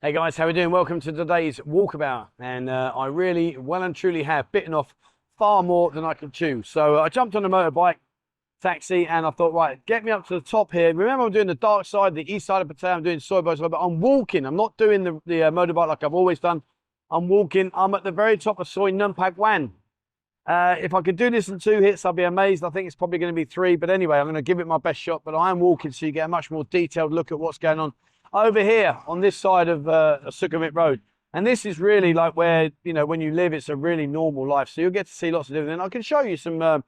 Hey guys, how are we doing? Welcome to today's walkabout. And I really, well and truly have bitten off far more than I can chew. So I jumped on a motorbike taxi and I thought, right, get me up to the top here. Remember, I'm doing the dark side, the east side of Pattaya. I'm doing Soi, but I'm walking. I'm not doing the motorbike like I've always done. I'm walking. I'm at the very top of Soi Nurn Plubwan. If I could do this in 2 hits, I'd be amazed. I think it's probably going to be 3. But anyway, I'm going to give it my best shot. But I am walking so you get a much more detailed look at what's going on over here on this side of Sukhumvit Road. And this is really like where, you know, when you live, it's a really normal life. So you'll get to see lots of different things. I can show you some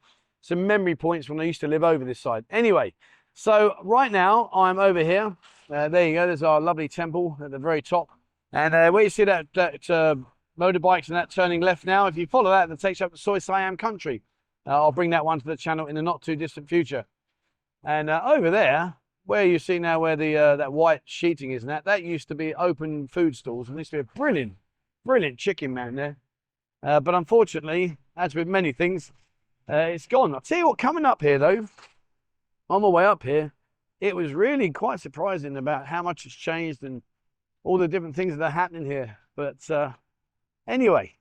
memory points when I used to live over this side. Anyway, so right now I'm over here. There you go. There's our lovely temple at the very top. And where you see that motorbikes and that turning left now, if you follow that, that takes you up to Soi Siam country. I'll bring that one to the channel in the not too distant future. And over there, where you see now where the that white sheeting is, and that used to be open food stalls, and there used to be a brilliant chicken man there. But unfortunately, as with many things, it's gone. I'll tell you what, coming up here though, on my way up here, it was really quite surprising about how much has changed and all the different things that are happening here. But anyway,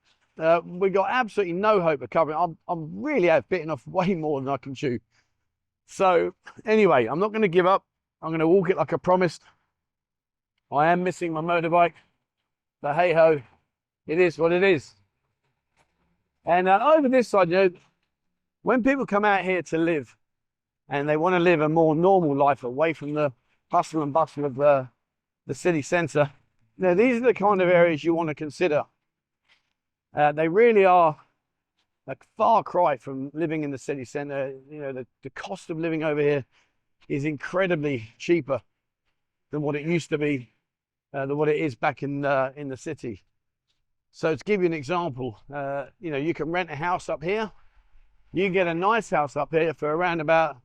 we got absolutely no hope of covering. I'm really have bitten off way more than I can chew. So anyway, I'm not going to give up. I'm going to walk it like I promised. I am missing my motorbike, but hey ho, it is what it is. And over this side, you know, when people come out here to live and they want to live a more normal life away from the hustle and bustle of the city centre, you know, these are the kind of areas you want to consider. They really are a far cry from living in the city centre. You know, the cost of living over here is incredibly cheaper than what it used to be, than what it is back in the city. So to give you an example, you know, you can rent a house up here. You get a nice house up here for around about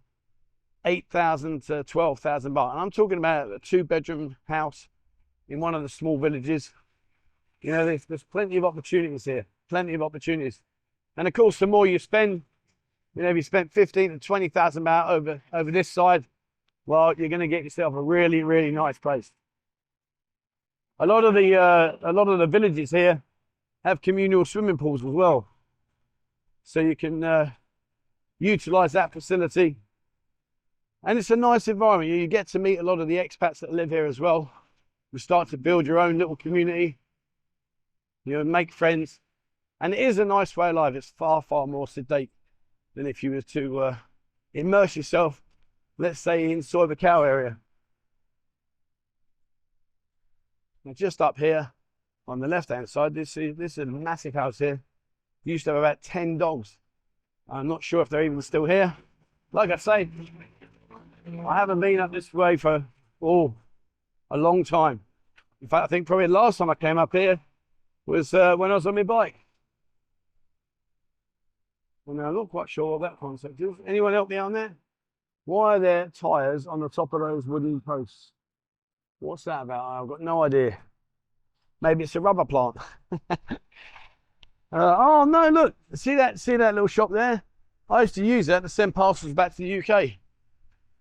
8,000 to 12,000 baht. And I'm talking about a 2-bedroom house in one of the small villages. You know, there's plenty of opportunities here, plenty of opportunities. And of course, the more you spend, you know, if you spent 15 to 20,000 baht over this side, well, you're going to get yourself a really nice place. A lot of the villages here have communal swimming pools as well, so you can utilize that facility. And it's a nice environment. You get to meet a lot of the expats that live here as well. You start to build your own little community. You know, make friends, and it is a nice way of life. It's far more sedate than if you were to immerse yourself, let's say, in Soi area. Now, just up here on the left-hand side, this is a massive house here. It used to have about 10 dogs. I'm not sure if they're even still here. Like I say, I haven't been up this way for a long time. In fact, I think probably the last time I came up here was when I was on my bike. Well, now, I'm not quite sure what that concept is. Anyone help me on that? Why are there tyres on the top of those wooden posts? What's that about? I've got no idea. Maybe it's a rubber plant. Oh no, look, see that little shop there? I used to use that to send parcels back to the UK.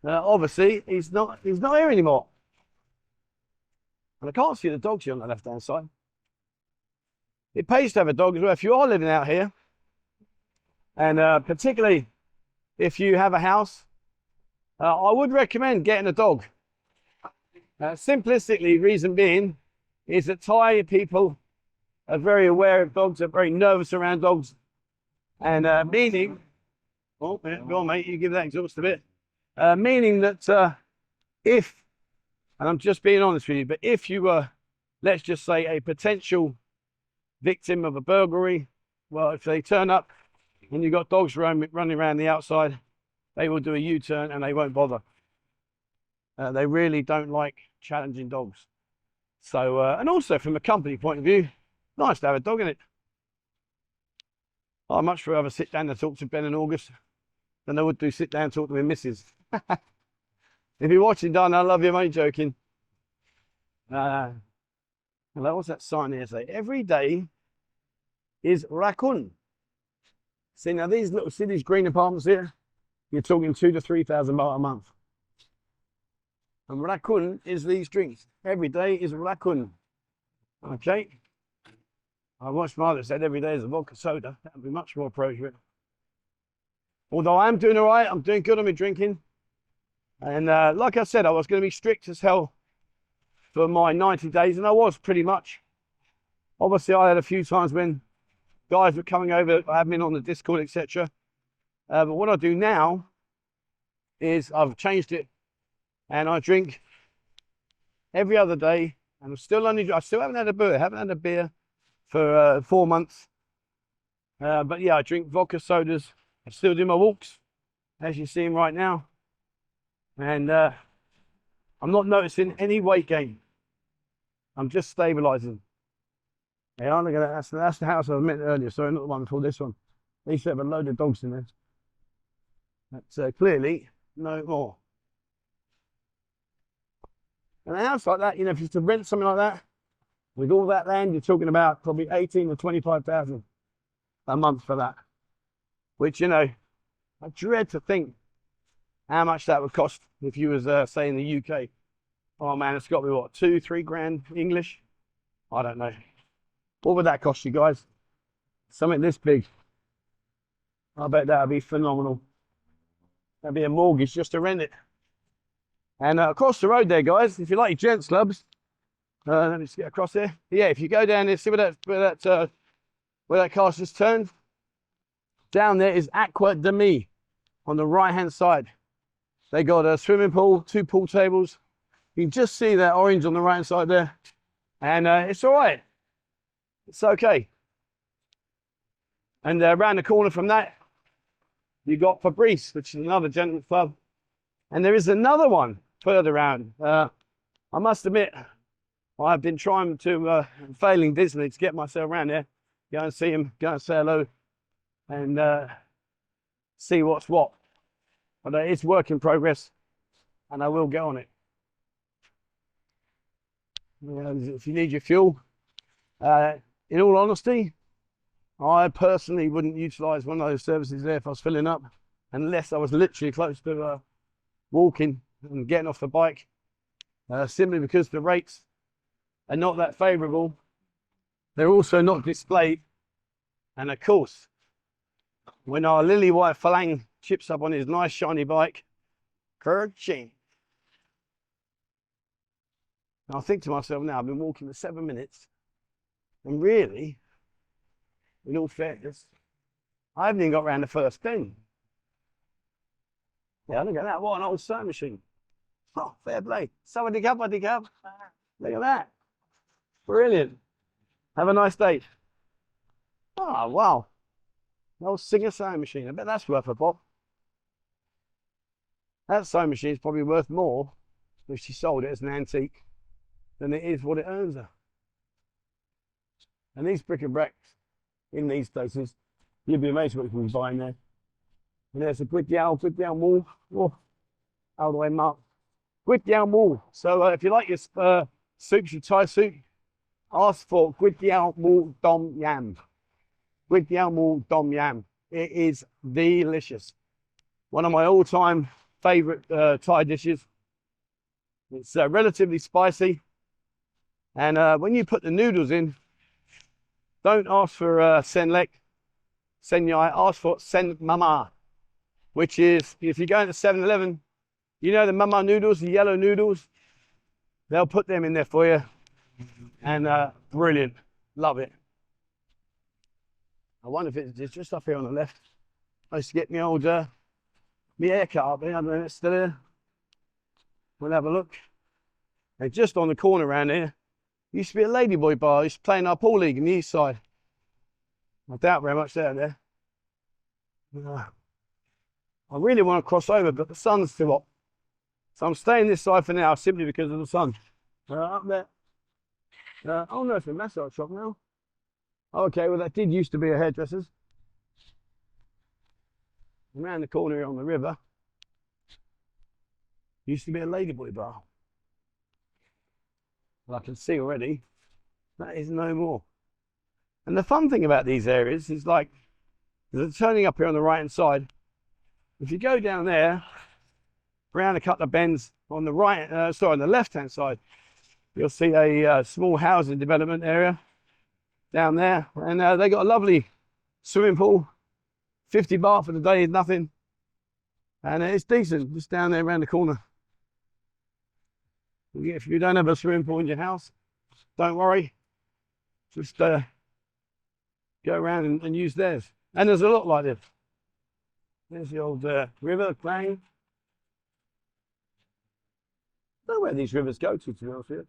Obviously, he's not here anymore. And I can't see the dogs here on the left-hand side. It pays to have a dog as well if you are living out here. And particularly if you have a house, I would recommend getting a dog. Simplistically, reason being is that Thai people are very aware of dogs, are very nervous around dogs. And meaning, oh, yeah, go on, mate, you give that exhaust a bit. Meaning that if, and I'm just being honest with you, but if you were, let's just say, a potential victim of a burglary, well, if they turn up and you've got dogs running around the outside, they will do a U-turn and they won't bother. They really don't like challenging dogs. So, and also from a company point of view, nice to have a dog in it. I'd much rather sit down and talk to Ben and August than I would do sit down and talk to my missus. If you're watching, Don, I love you, mate, joking. Hello, what's that sign here say? Every day is Rakun. See, now these little cities, green apartments here, you're talking 2,000 to 3,000 baht a month. And Rakun is these drinks. Every day is Rakun. Okay. I watch my mother said every day is a vodka soda. That would be much more appropriate. Although I am doing all right, I'm doing good on my drinking. And like I said, I was going to be strict as hell for my 90 days, and I was pretty much. Obviously, I had a few times when guys were coming over, admin on the Discord, etc. But what I do now is I've changed it, and I drink every other day, and I still haven't had a beer. I haven't had a beer for 4 months. But yeah, I drink vodka sodas. I still do my walks, as you see them right now. And I'm not noticing any weight gain. I'm just stabilizing. Yeah, look at that. That's the house I met earlier. Sorry, not the one before this one. They used to have a load of dogs in there. That's clearly no more. And a house like that, you know, if you to rent something like that, with all that land, you're talking about probably 18 or 25,000 a month for that. Which, you know, I dread to think how much that would cost if you was, say, in the UK. Oh man, it's got to be what, 2-3 grand English? I don't know. What would that cost you guys? Something this big. I bet that would be phenomenal. That'd be a mortgage just to rent it. And across the road there, guys, if you like your gents clubs, let me just get across here. Yeah, if you go down there, see where that car's just turned. Down there is Aqua de Mi on the right-hand side. They got a swimming pool, 2 pool tables. You can just see that orange on the right-hand side there. And it's all right. It's okay. And around the corner from that, you got Fabrice, which is another gentleman's club. And there is another one further around. I must admit, I've been trying to, failing Disney, to get myself around there. Go and see him, go and say hello, and see what's what. But it's work in progress, and I will get on it. If you need your fuel, in all honesty, I personally wouldn't utilize one of those services there if I was filling up, unless I was literally close to walking and getting off the bike, simply because the rates are not that favorable. They're also not displayed. And of course, when our lily white Falang chips up on his nice shiny bike, kerching. I think to myself now, I've been walking for 7 minutes, and really, in all fairness, I haven't even got around the first bend. Yeah, look at that. What an old sewing machine. Oh, fair play. Sawadee khap, wadee khap. Look at that. Brilliant. Have a nice day. Oh, wow. An old Singer sewing machine. I bet that's worth a pop. That sewing machine is probably worth more if she sold it as an antique than it is what it earns her. And these bric-a-bracs in these places, you'd be amazed what you can buy in there. And there's a Gwyddiawl Mall. Oh, how do I mark? Gwyddiawl Mall. So if you like your soups, your Thai soup, ask for Gwyddiawl Mall Dom Yam. Gwyddiawl Mall Dom Yam. It is delicious. One of my all-time favorite Thai dishes. It's relatively spicy. And when you put the noodles in, don't ask for sen lek, sen yai, ask for sen mama, which is, if you go into 7-Eleven, you know the mama noodles, the yellow noodles, they'll put them in there for you. And brilliant, love it. I wonder if it's just up here on the left. I used to get my old, my haircut up there, I don't know if it's still there. We'll have a look. And just on the corner around here, used to be a ladyboy bar. I used to play in our pool league in the east side. I doubt very much there. I really want to cross over, but the sun's too hot. So I'm staying this side for now, simply because of the sun. Up there. Oh no, it's a massage shop now. Okay, well that did used to be a hairdresser's. Around the corner here on the river, used to be a ladyboy bar. Well, I can see already, that is no more. And the fun thing about these areas is like, there's a turning up here on the right hand side. If you go down there, around a couple of bends on the right, on the left hand side, you'll see a small housing development area down there, and they got a lovely swimming pool. 50 baht for the day is nothing, and it's decent. Just down there around the corner. If you don't have a swimming pool in your house, don't worry. Just go around and use theirs. And there's a lot like this. There's the old river, Klang. I don't know where these rivers go to be honest with you.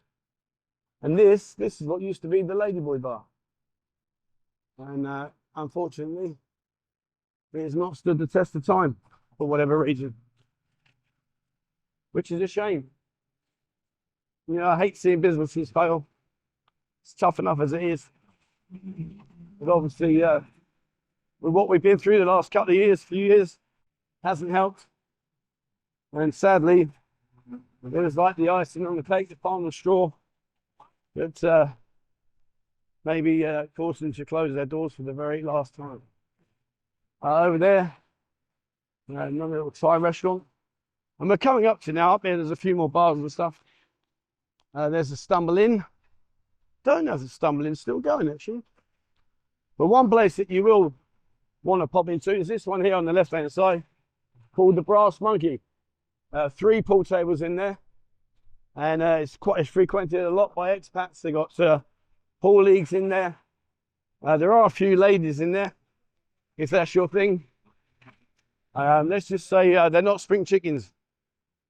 And this is what used to be the Ladyboy Bar. And unfortunately, it has not stood the test of time for whatever reason, which is a shame. You know, I hate seeing businesses fail. It's tough enough as it is. But obviously, with what we've been through the last couple of years, few years, hasn't helped. And sadly, it was like the icing on the cake, the final straw, that maybe caused them to close their doors for the very last time. Over there, another little Thai restaurant. And we're coming up to now, up there, there's a few more bars and stuff. There's a Stumble Inn. Don't know if the Stumble Inn's still going, actually. But one place that you will want to pop into is this one here on the left-hand side, called the Brass Monkey. 3 pool tables in there, and it's frequented a lot by expats. They got pool leagues in there. There are a few ladies in there, if that's your thing. Let's just say they're not spring chickens.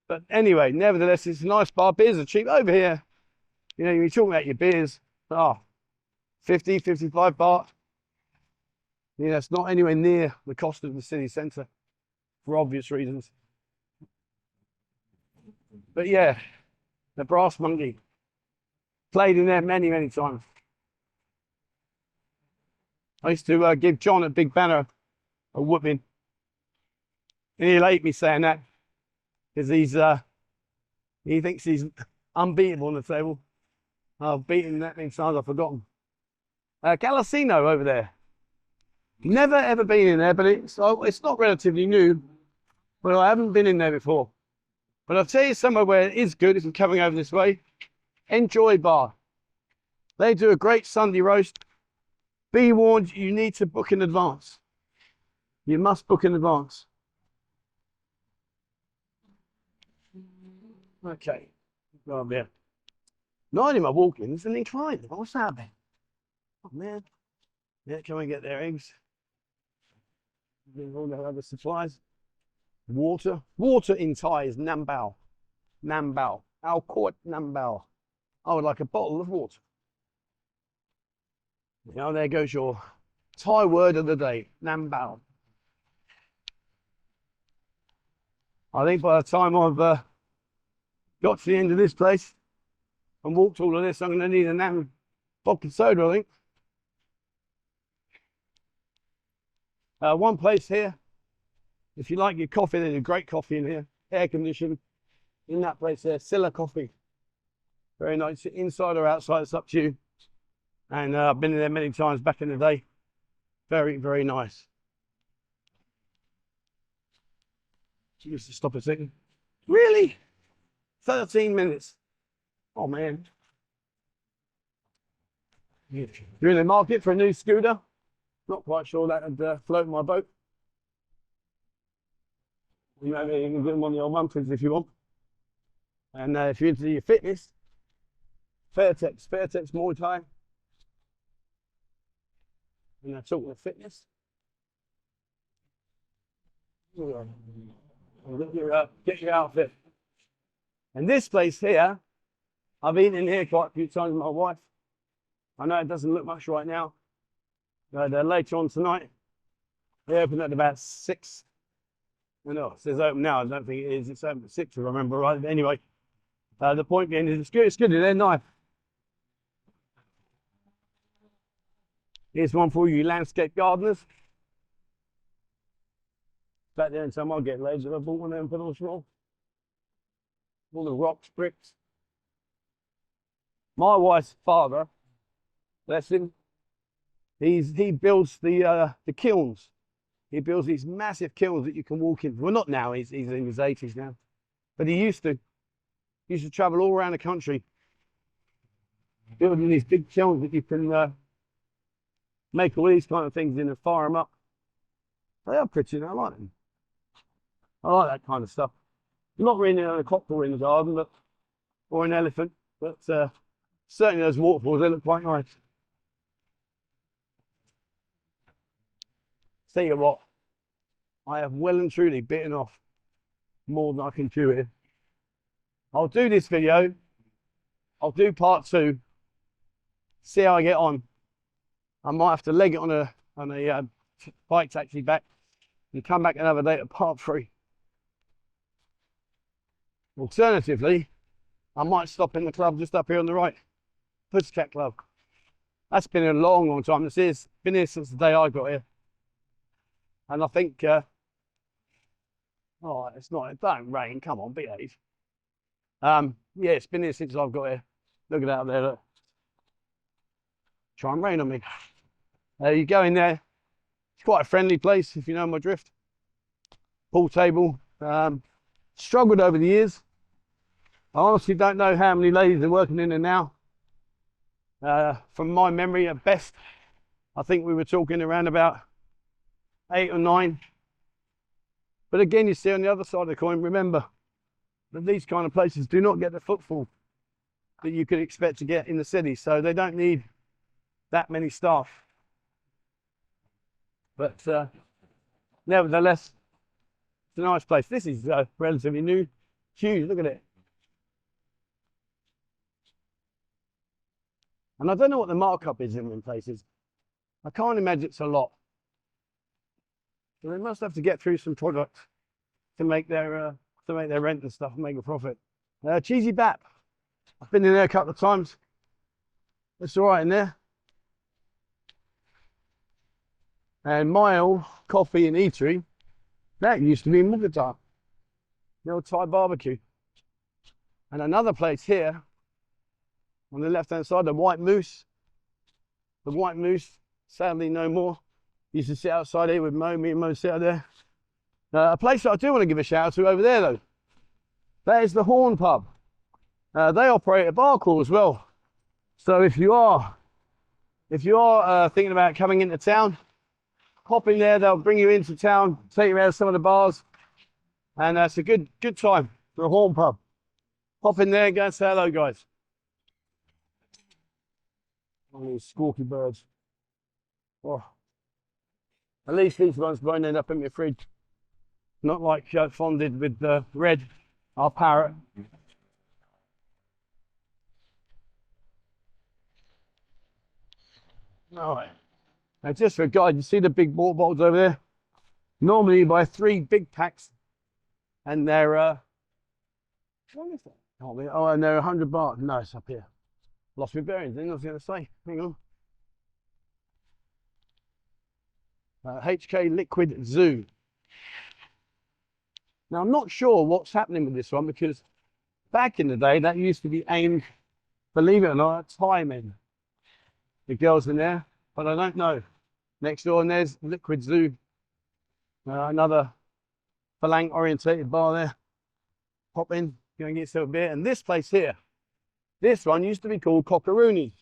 But anyway, nevertheless, it's a nice bar. Beers are cheap over here. You know, you're talking about your beers, 50, 55 baht. You know, it's not anywhere near the cost of the city centre for obvious reasons. But yeah, the Brass Monkey. Played in there many, many times. I used to give John a big banner a whooping. And he'll hate me saying that, because he thinks he's unbeatable on the table. I've beaten him that many times I've forgotten. Galacino over there. Never ever been in there, but it's not relatively new. But I haven't been in there before. But I'll tell you somewhere where it is good if you're coming over this way. Enjoy Bar. They do a great Sunday roast. Be warned, you need to book in advance. You must book in advance. Okay. Go on there. Not only am I walking, there's an incline. What's happening? Oh man. Yeah, come and get their eggs. All the other supplies. Water. Water in Thai is Nam Bao. Nam Bao. Ao Quart Nam Bao. I would like a bottle of water. Now there goes your Thai word of the day. Nam Bao. I think by the time I've got to the end of this place and walked all of this, I'm going to need a Nam vodka soda, I think. One place here, if you like your coffee, there's a great coffee in here, air conditioned, in that place there, Siller Coffee. Very nice, inside or outside, it's up to you. And I've been in there many times back in the day. Very, very nice. Just to stop a second. Really? 13 minutes. Oh man. You're in the market for a new scooter? Not quite sure that would float my boat. You know, you can do them on the old monthlies if you want. And if you're into your fitness, Fairtex Muay Thai. And they're talking of fitness. Get your outfit. And this place here, I've eaten in here quite a few times with my wife. I know it doesn't look much right now. But later on tonight, they open at about 6. No, it says open now. I don't think it is. It's open at 6, if I remember right. But anyway, the point being is it's good. They're nice. Here's one for you landscape gardeners. Back there in time I'll get loads of I bought one of them for those small. All the rocks, bricks. My wife's father, bless him, he builds the kilns. He builds these massive kilns that you can walk in. Well, not now, he's in his 80s now. But he used to travel all around the country building these big kilns that you can make all these kind of things in and fire them up. They are pretty, and I like them. I like that kind of stuff. Not really a cocktail in the garden, but or an elephant, but certainly those waterfalls, they look quite nice. Tell you what, I have well and truly bitten off more than I can chew here. I'll do this video. I'll do part 2. See how I get on. I might have to leg it on a bike taxi back and come back another day to part 3. Alternatively, I might stop in the club just up here on the right, Pussycat Club. That's been a long, long time. This has been here since the day I got here, and I think, oh, it's not. It don't rain. Come on, behave. Yeah, it's been here since I've got here. Look at that up there. Look. Try and rain on me. You go in there. It's quite a friendly place, if you know my drift. Pool table. Struggled over the years. I honestly don't know how many ladies are working in there now. From my memory, at best, I think we were talking around about 8 or 9. But again, you see on the other side of the coin, remember that these kind of places do not get the footfall that you could expect to get in the city. So they don't need that many staff. But nevertheless, it's a nice place. This is relatively new. Huge, look at it. And I don't know what the markup is in them places. I can't imagine it's a lot. So they must have to get through some product to make their rent and stuff and make a profit. Cheesy Bap. I've been in there a couple of times. It's all right in there. And Mile Coffee and Eatery, that used to be in Mookata, the old Thai barbecue. And another place here on the left hand side, the White Moose. The White Moose, sadly no more. Used to sit outside here with Mo, me and Mo sit out there. A place that I do want to give a shout out to over there though, that is the Horn Pub. They operate a bar crawl as well. So if you are thinking about coming into town, hop in there, they'll bring you into town, take you around some of the bars, and it's a good time for a Horn Pub. Hop in there and go and say hello, guys. Oh, these squawky birds. Oh. At least these ones won't end up in my fridge. Not like fonded with red, our parrot. All right. Now, just for a guide, you see the big water bottles over there? Normally you buy 3 big packs, and they're what is that? Oh, and they're 100 baht. No, it's up here. Lost my bearings. Then I was going to say, hang on. HK Liquid Zoo. Now I'm not sure what's happening with this one, because back in the day that used to be aimed, believe it or not, at Thai men. The girls in there, but I don't know. Next door, and there's Liquid Zoo, another Falang orientated bar there. Pop in, go and get yourself a beer. And this place here, this one used to be called Cockaroonies.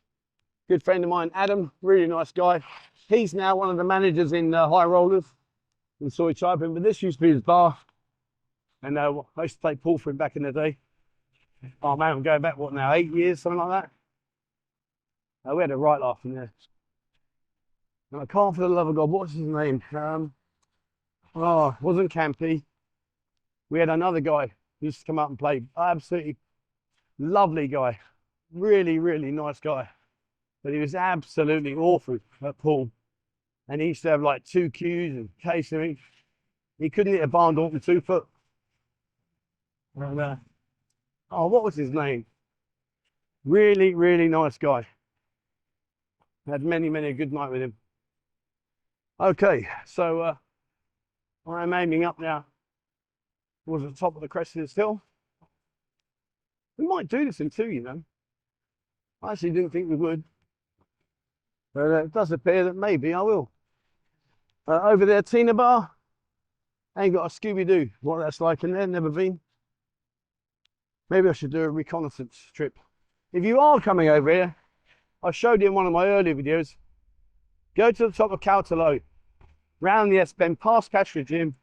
Good friend of mine, Adam, really nice guy. He's now one of the managers in High Rollers in Soi Nurn, but this used to be his bar. And I used to play pool for him back in the day. Oh man, I'm going back, what now, 8 years, something like that? We had a right laugh in there. And I can't for the love of God, what's his name? Oh, it wasn't Campy. We had another guy who used to come up and play. Absolutely lovely guy. Really, really nice guy. But he was absolutely awful at pool. And he used to have like 2 cues and casing. He couldn't hit a barn door with 2 foot. And, oh, what was his name? Really, really nice guy. Had many, many a good night with him. Okay, so I'm aiming up now towards the top of the crest of this hill. We might do this in 2, you know. I actually didn't think we would. But it does appear that maybe I will. Over there, Tina Bar. I ain't got a Scooby-Doo. What that's like in there, never been. Maybe I should do a reconnaissance trip. If you are coming over here, I showed you in one of my earlier videos. Go to the top of Kautallo, round the S-bend, past Cashra Gym,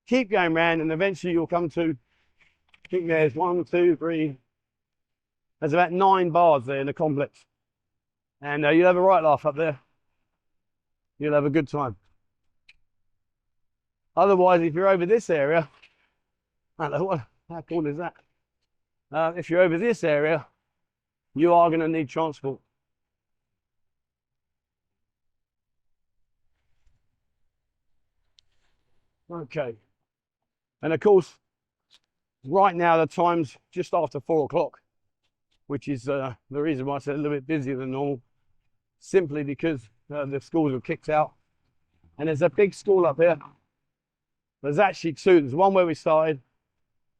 keep going round, and eventually you'll come to, I think there's 1, 2, 3, there's about 9 bars there in the complex. And you'll have a right laugh up there. You'll have a good time. Otherwise, if you're over this area, how cool is that? If you're over this area, you are going to need transport. Okay. And of course, right now the time's just after 4 o'clock, which is the reason why it's a little bit busier than normal, simply because the schools are kicked out. And there's a big school up here. There's actually 2. There's one where we started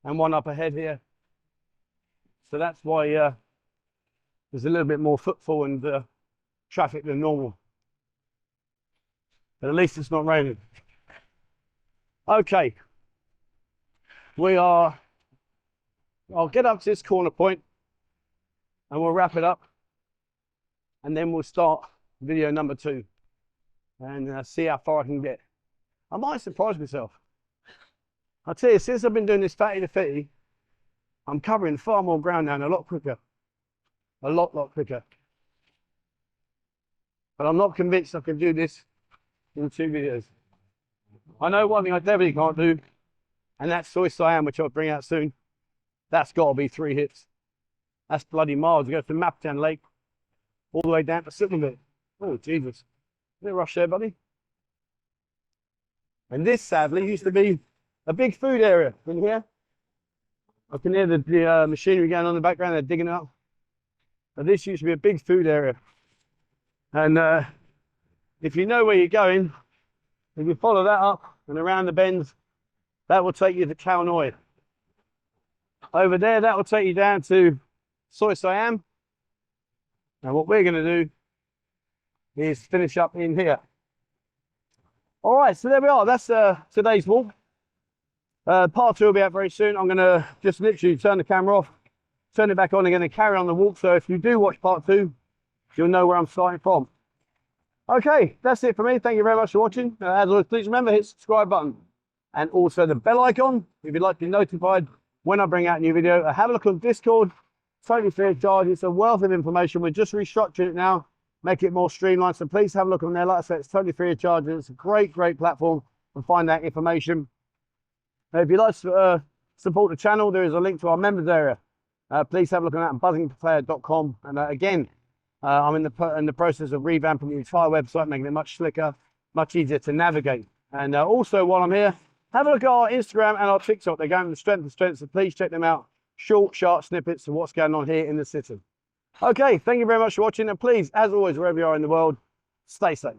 and one up ahead here. So that's why there's a little bit more footfall and traffic than normal. But at least it's not raining. Okay. I'll get up to this corner point and we'll wrap it up. And then we'll start video number 2 and see how far I can get. I might surprise myself. I'll tell you, since I've been doing this fatty to fitty, I'm covering far more ground now and a lot quicker. A lot quicker. But I'm not convinced I can do this in 2 videos. I know one thing I definitely can't do, and that's Soi Siam, which I'll bring out soon. That's got to be 3 hits. That's bloody miles. You go from Maptan Lake all the way down to Sukhumvit. Oh, Jesus. Bit of rush there, buddy. And this, sadly, used to be a big food area in here. I can hear the machinery going on in the background. They're digging it up. But this used to be a big food area. And if you know where you're going, if you follow that up and around the bends, that will take you to Khao Noi. Over there, that will take you down to Soi Siam. And what we're going to do is finish up in here. All right, so there we are. That's today's walk. Part 2 will be out very soon. I'm going to just literally turn the camera off, turn it back on again and carry on the walk. So if you do watch part 2, you'll know where I'm starting from. Okay, that's it for me. Thank you very much for watching. As always, please remember, hit the subscribe button and also the bell icon if you'd like to be notified when I bring out a new video. Have a look on Discord, totally free of charge. It's a wealth of information. We're just restructuring it now, make it more streamlined. So please have a look on there. Like I said, it's totally free of charge. And it's a great platform to find that information. If you'd like to support the channel, there is a link to our members area. Please have a look on that at buzzingpattaya.com. And again, I'm in the process of revamping the entire website, making it much slicker, much easier to navigate. And also, while I'm here, have a look at our Instagram and our TikTok. They're going from strength to strength, so please check them out. Short, sharp snippets of what's going on here in the city. Okay, thank you very much for watching. And please, as always, wherever you are in the world, stay safe.